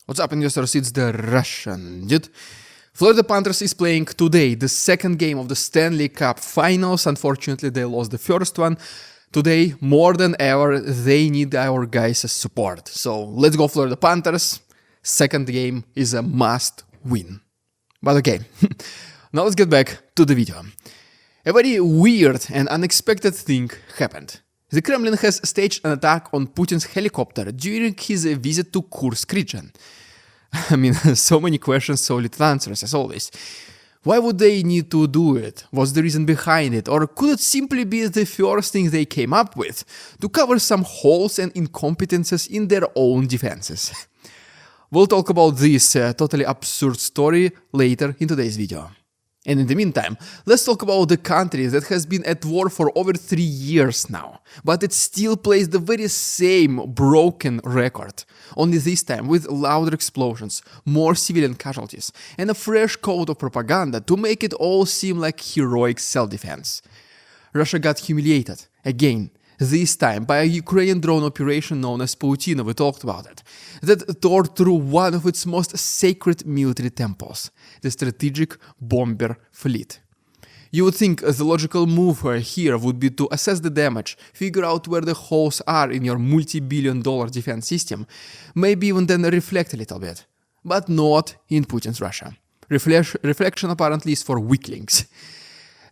What's up, investors? It's the Russian dude. Florida Panthers is playing today the second game of the Stanley Cup Finals. Unfortunately, they lost the first one. Today, more than ever, they need our guys' support. So let's go Florida Panthers. Second game is a must win. But okay, now let's get back to the video. A very weird and unexpected thing happened. The Kremlin has staged an attack on Putin's helicopter during his visit to Kursk region. I mean, so many questions, so little answers, as always. Why would they need to do it? What's the reason behind it? Or could it simply be the first thing they came up with to cover some holes and incompetences in their own defenses? We'll talk about this totally absurd story later in today's video. And in the meantime, let's talk about the country that has been at war for over 3 years now, but it still plays the very same broken record, only this time with louder explosions, more civilian casualties, and a fresh coat of propaganda to make it all seem like heroic self-defense. Russia got humiliated, again, this time by a Ukrainian drone operation known as Pavutyna, we talked about it, that tore through one of its most sacred military temples, the strategic bomber fleet. You would think the logical move here would be to assess the damage, figure out where the holes are in your multi-billion-dollar defense system, maybe even then reflect a little bit. But not in Putin's Russia. Reflection apparently is for weaklings.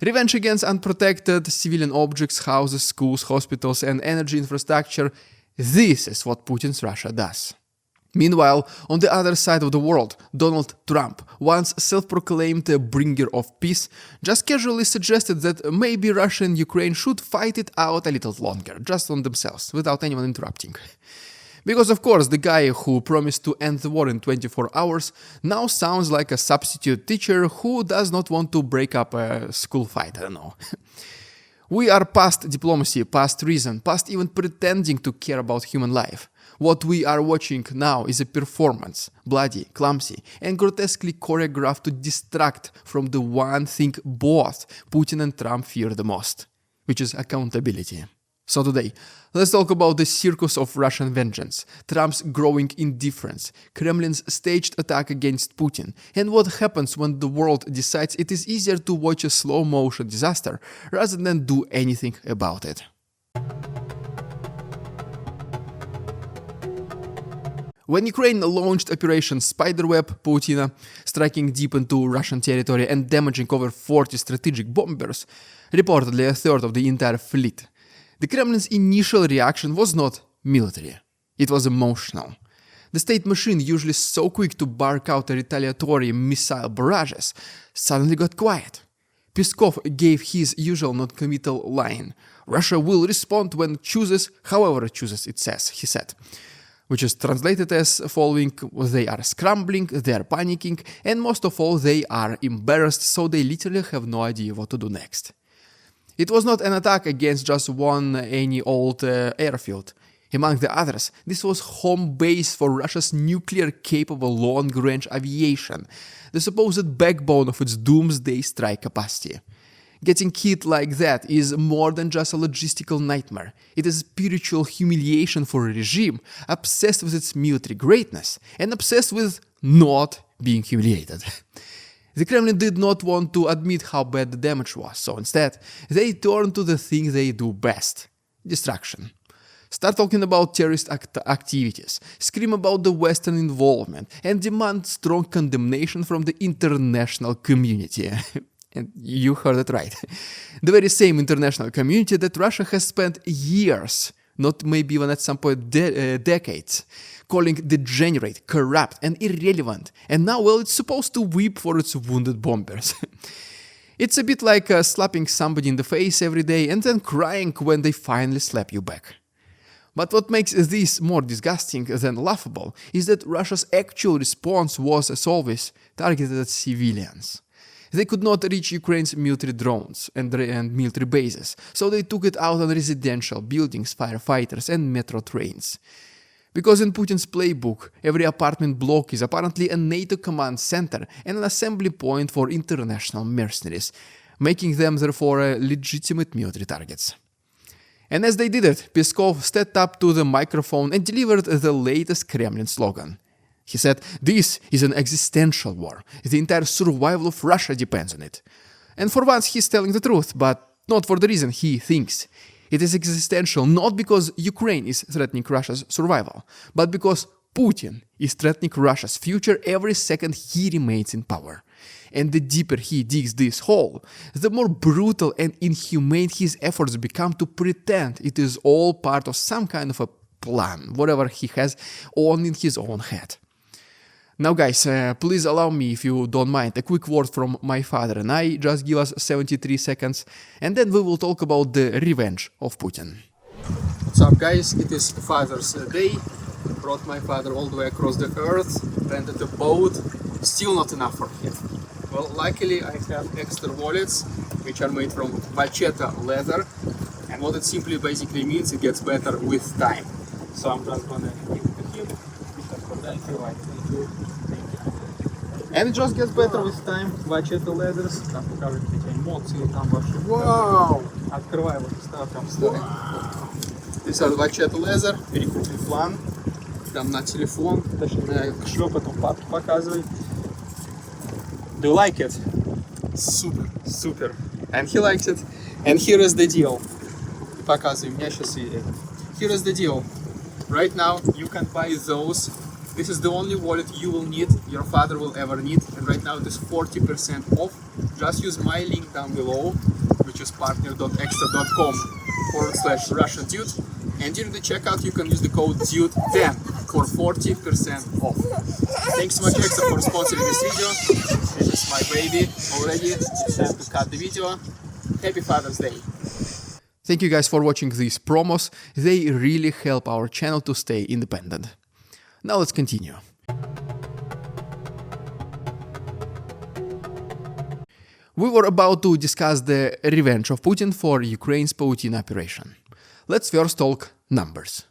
Revenge against unprotected civilian objects, houses, schools, hospitals, and energy infrastructure, this is what Putin's Russia does. Meanwhile, on the other side of the world, Donald Trump, once self-proclaimed a bringer of peace, just casually suggested that maybe Russia and Ukraine should fight it out a little longer, just on themselves, without anyone interrupting. Because of course, the guy who promised to end the war in 24 hours now sounds like a substitute teacher who does not want to break up a school fight, I don't know. We are past diplomacy, past reason, past even pretending to care about human life. What we are watching now is a performance, bloody, clumsy, and grotesquely choreographed to distract from the one thing both Putin and Trump fear the most, which is accountability. So today, let's talk about the circus of Russian vengeance, Trump's growing indifference, Kremlin's staged attack against Putin, and what happens when the world decides it is easier to watch a slow-motion disaster rather than do anything about it. When Ukraine launched Operation Spider Web Pavutyna, striking deep into Russian territory and damaging over 40 strategic bombers, reportedly a third of the entire fleet, the Kremlin's initial reaction was not military, it was emotional. The state machine, usually so quick to bark out retaliatory missile barrages, suddenly got quiet. Peskov gave his usual non-committal line, "Russia will respond when it chooses, however it chooses," he said. Which is translated as following: they are scrambling, they are panicking, and most of all they are embarrassed, so they literally have no idea what to do next. It was not an attack against just any old airfield. Among the others, this was home base for Russia's nuclear-capable long-range aviation, the supposed backbone of its doomsday strike capacity. Getting hit like that is more than just a logistical nightmare. It is spiritual humiliation for a regime obsessed with its military greatness and obsessed with not being humiliated. The Kremlin did not want to admit how bad the damage was, so instead, they turned to the thing they do best: distraction. Start talking about terrorist activities, scream about the Western involvement, and demand strong condemnation from the international community. And you heard it right. The very same international community that Russia has spent years, not maybe even at some point decades, calling degenerate, corrupt, and irrelevant, and now, well, it's supposed to weep for its wounded bombers. It's a bit like slapping somebody in the face every day and then crying when they finally slap you back. But what makes this more disgusting than laughable is that Russia's actual response was, as always, targeted at civilians. They could not reach Ukraine's military drones and military bases, so they took it out on residential buildings, firefighters, and metro trains. Because in Putin's playbook, every apartment block is apparently a NATO command center and an assembly point for international mercenaries, making them therefore legitimate military targets. And as they did it, Peskov stepped up to the microphone and delivered the latest Kremlin slogan: He said, "This is an existential war. The entire survival of Russia depends on it." And for once he's telling the truth, but not for the reason he thinks. It is existential not because Ukraine is threatening Russia's survival, but because Putin is threatening Russia's future every second he remains in power. And the deeper he digs this hole, the more brutal and inhumane his efforts become to pretend it is all part of some kind of a plan, whatever he has on in his own head. Now guys, please allow me, if you don't mind, a quick word from my father and I. Just give us 73 seconds and then we will talk about the revenge of Putin. What's up guys, it is Father's Day. Brought my father all the way across the earth, rented a boat, still not enough for him. Well, luckily I have extra wallets, which are made from vacheta leather, and what it simply basically means, it gets better with time. So I'm just gonna give it to him. Thank you. And it just gets better with time. Vacheta leathers. Там покажут эти эмоции, там ваши. Wow! Открывай вот, ставь там старый. These are vacheta leather, very крупный план. Там на телефон, точнее на кошелек, потом папке показывай. Do you like it? Super. And he likes it. And here is the deal. Показывай, у меня сейчас и... Here is the deal. Right now you can buy those. This is the only wallet you will need, your father will ever need. And right now it is 40% off. Just use my link down below, which is partner.extra.com/RussianDude. And during the checkout you can use the code DUDE10 for 40% off. Thanks so much Extra for sponsoring this video. This is my baby already. It's time to cut the video. Happy Father's Day. Thank you guys for watching these promos. They really help our channel to stay independent. Now let's continue. We were about to discuss the revenge of Putin for Ukraine's Pavutyna Operation. Let's first talk numbers.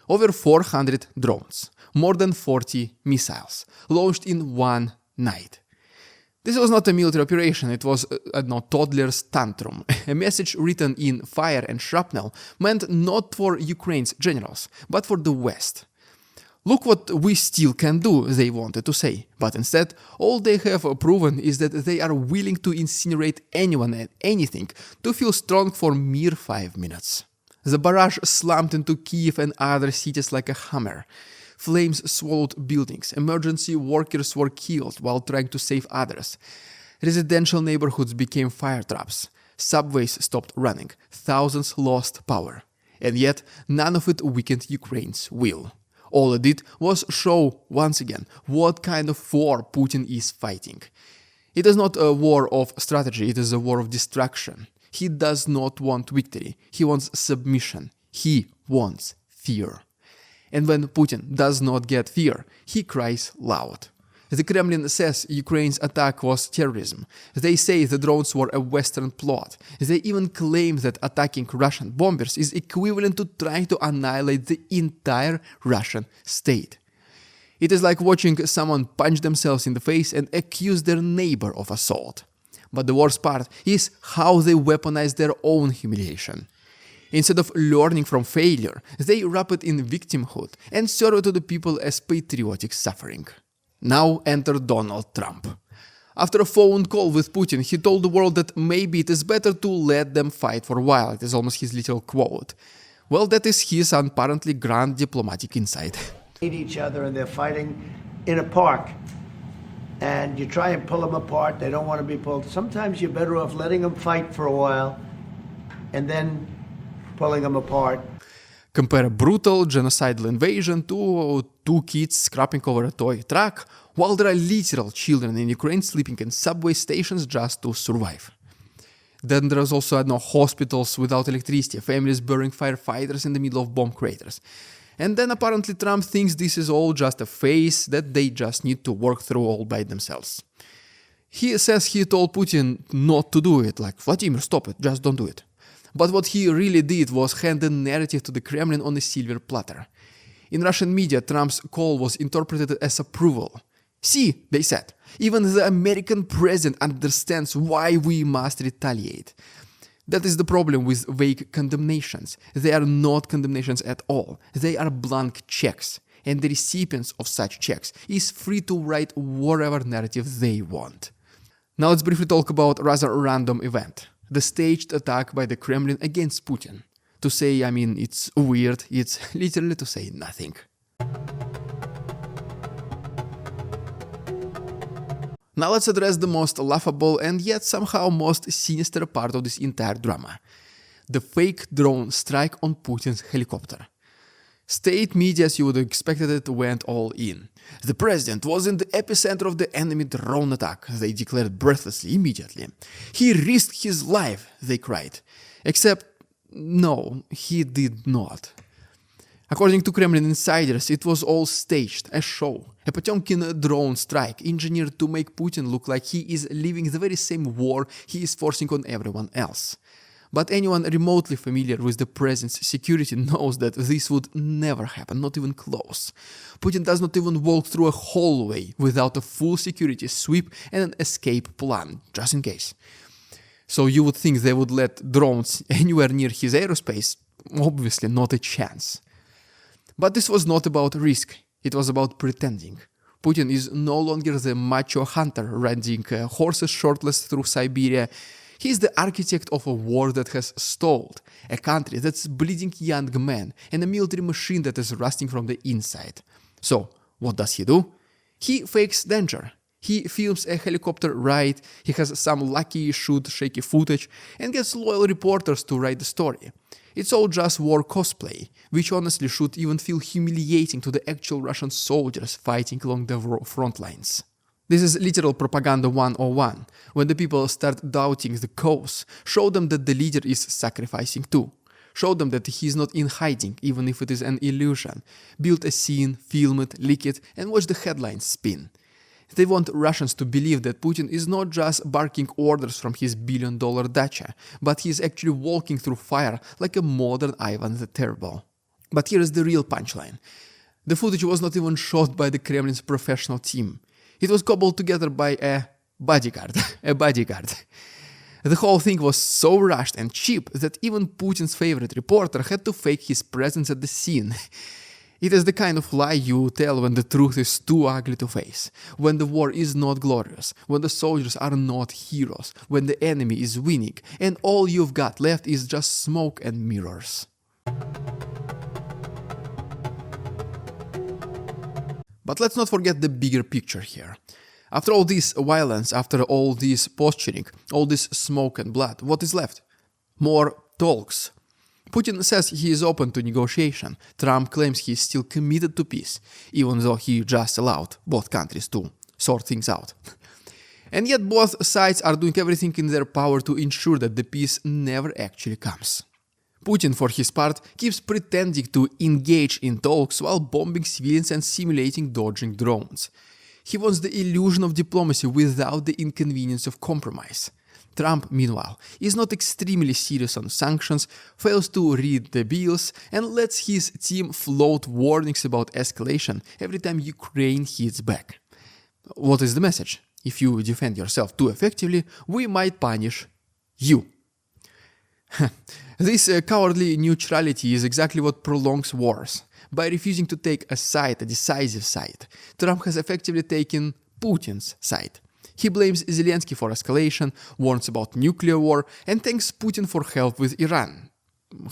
Over 400 drones, more than 40 missiles, launched in one night. This was not a military operation, it was a toddler's tantrum. A message written in fire and shrapnel meant not for Ukraine's generals, but for the West. Look what we still can do, they wanted to say, but instead all they have proven is that they are willing to incinerate anyone and anything to feel strong for mere 5 minutes. The barrage slammed into Kiev and other cities like a hammer. Flames swallowed buildings, emergency workers were killed while trying to save others. Residential neighborhoods became fire traps. Subways stopped running, thousands lost power. And yet, none of it weakened Ukraine's will. All it did was show, once again, what kind of war Putin is fighting. It is not a war of strategy, it is a war of destruction. He does not want victory, he wants submission, he wants fear. And when Putin does not get fear, he cries loud. The Kremlin says Ukraine's attack was terrorism. They say the drones were a Western plot. They even claim that attacking Russian bombers is equivalent to trying to annihilate the entire Russian state. It is like watching someone punch themselves in the face and accuse their neighbor of assault. But the worst part is how they weaponize their own humiliation. Instead of learning from failure, they wrap it in victimhood and serve it to the people as patriotic suffering. Now enter Donald Trump. After a phone call with Putin, he told the world that maybe it is better to let them fight for a while. It is almost his little quote. Well, that is his apparently grand diplomatic insight. Hate each other and they're fighting in a park. And you try and pull them apart, they don't want to be pulled. Sometimes you're better off letting them fight for a while and then pulling them apart. Compare a brutal genocidal invasion to two kids scrapping over a toy truck, while there are literal children in Ukraine sleeping in subway stations just to survive. Then there is also hospitals without electricity, families burying firefighters in the middle of bomb craters. And then apparently Trump thinks this is all just a phase that they just need to work through all by themselves. He says he told Putin not to do it, like, Vladimir, stop it, just don't do it. But what he really did was hand the narrative to the Kremlin on a silver platter. In Russian media, Trump's call was interpreted as approval. See, they said, even the American president understands why we must retaliate. That is the problem with vague condemnations. They are not condemnations at all. They are blank checks. and the recipients of such checks is free to write whatever narrative they want. Now let's briefly talk about a rather random event, the staged attack by the Kremlin against Putin. To say, it's weird, it's literally to say nothing. Now let's address the most laughable and yet somehow most sinister part of this entire drama. The fake drone strike on Putin's helicopter. State media, as you would have expected it, went all in. The president was in the epicenter of the enemy drone attack, they declared breathlessly immediately. He risked his life, they cried. Except, no, he did not. According to Kremlin insiders, it was all staged, a show, a Potemkin drone strike engineered to make Putin look like he is living the very same war he is forcing on everyone else. But anyone remotely familiar with the president's security knows that this would never happen, not even close. Putin does not even walk through a hallway without a full security sweep and an escape plan, just in case. So you would think they would let drones anywhere near his aerospace? Obviously not a chance. But this was not about risk, it was about pretending. Putin is no longer the macho hunter riding horses shirtless through Siberia. He is the architect of a war that has stalled, a country that's bleeding young men, and a military machine that is rusting from the inside. So, what does he do? He fakes danger. He films a helicopter ride, he has some lucky shoot shaky footage, and gets loyal reporters to write the story. It's all just war cosplay, which honestly should even feel humiliating to the actual Russian soldiers fighting along the front lines. This is literal propaganda 101. When the people start doubting the cause, show them that the leader is sacrificing too. Show them that he is not in hiding, even if it is an illusion. Build a scene, film it, leak it, and watch the headlines spin. They want Russians to believe that Putin is not just barking orders from his billion-dollar dacha, but he is actually walking through fire like a modern Ivan the Terrible. But here is the real punchline. The footage was not even shot by the Kremlin's professional team. It was cobbled together by a bodyguard. The whole thing was so rushed and cheap that even Putin's favorite reporter had to fake his presence at the scene. It is the kind of lie you tell when the truth is too ugly to face, when the war is not glorious, when the soldiers are not heroes, when the enemy is winning, and all you've got left is just smoke and mirrors. But let's not forget the bigger picture here. After all this violence, after all this posturing, all this smoke and blood, what is left? More talks. Putin says he is open to negotiation. Trump claims he is still committed to peace, even though he just allowed both countries to sort things out. And yet both sides are doing everything in their power to ensure that the peace never actually comes. Putin, for his part, keeps pretending to engage in talks while bombing civilians and simulating dodging drones. He wants the illusion of diplomacy without the inconvenience of compromise. Trump, meanwhile, is not extremely serious on sanctions, fails to read the bills, and lets his team float warnings about escalation every time Ukraine hits back. What is the message? If you defend yourself too effectively, we might punish you. This cowardly neutrality is exactly what prolongs wars. By refusing to take a side, a decisive side, Trump has effectively taken Putin's side. He blames Zelensky for escalation, warns about nuclear war, and thanks Putin for help with Iran.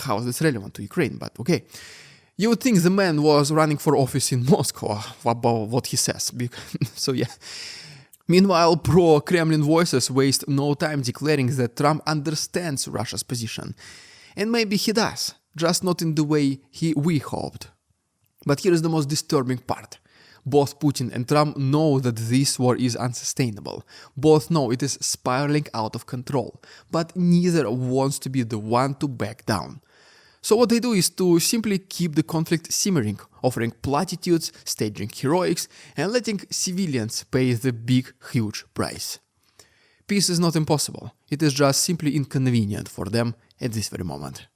How is this relevant to Ukraine, but okay. You would think the man was running for office in Moscow, about what he says, so yeah. Meanwhile, pro-Kremlin voices waste no time declaring that Trump understands Russia's position. And maybe he does, just not in the way we hoped. But here is the most disturbing part. Both Putin and Trump know that this war is unsustainable. Both know it is spiraling out of control. But neither wants to be the one to back down. So what they do is to simply keep the conflict simmering, offering platitudes, staging heroics, and letting civilians pay the big, huge price. Peace is not impossible. It is just simply inconvenient for them at this very moment.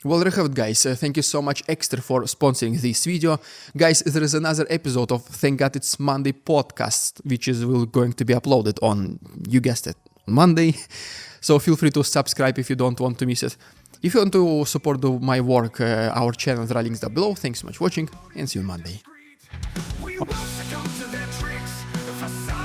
Well, there you have it, guys. Thank you so much Extra for sponsoring this video. Guys, there is another episode of Thank God It's Monday podcast, which is going to be uploaded on, you guessed it, on Monday. So feel free to subscribe if you don't want to miss it. If you want to support my work, our channel, there are links down below. Thanks so much for watching, and see you on Monday. We won't succumb to their tricks. The facade